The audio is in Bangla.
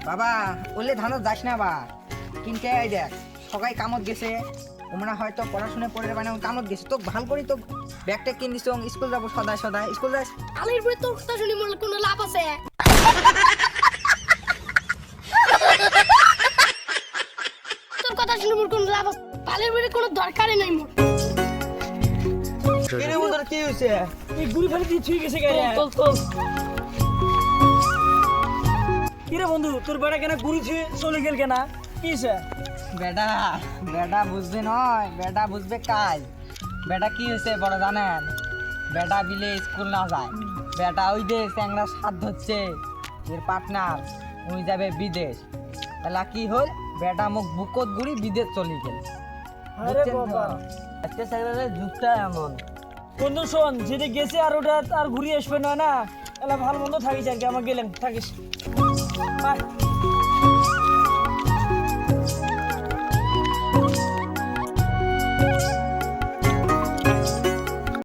বাবা ওলে ধানত যাস না বা কিনতে আই দেখ সবাই কামত গেছে ওমরা হয়তো পড়াশোনা পড়ে মানে কামত গেছে তো ভাল করি তো ব্যাগটা কিন দিছ স্কুল যাব সদাই সদাই স্কুল যাস আলির বই তোর কথা শুনি মোর কোনো লাভ আছে তোর কথা শুনি মোর কোনো লাভ আছে আলির বই কোনো দরকারই নাই মোর কেনে বন্ধুরা কি হইছে এই গুড়ি ফেলে দিয়ে ছুঁয়ে গেছে গায়ে তোল কিরে বন্ধু তোর বেড়া কেনা গুড়ি ছুঁয়ে চলে গেল কেনা কি হয়েছে বেটা বেটা বুঝবে নয় বেটা বুঝবে কাজ বেটা কি হয়েছে বড় জানেন বেটা বিলে স্কুল না যায় বেটা ওই যে চ্যাংড়া সাত হচ্ছে এর পার্টনার ওই যাবে বিদেশ তাহলে কি হল বেটা মুখ বুকত গুড়ি বিদেশ চলে গেল আরে বাবা আজকে স্যারের যুগটা এমন বন্ধু শোন যেটা গেছে আর ওটা আর ঘুরিয়ে আসবে না না এলা ভালো মন্দ থাকিস আর কি আমার গেলেন থাকিস বাই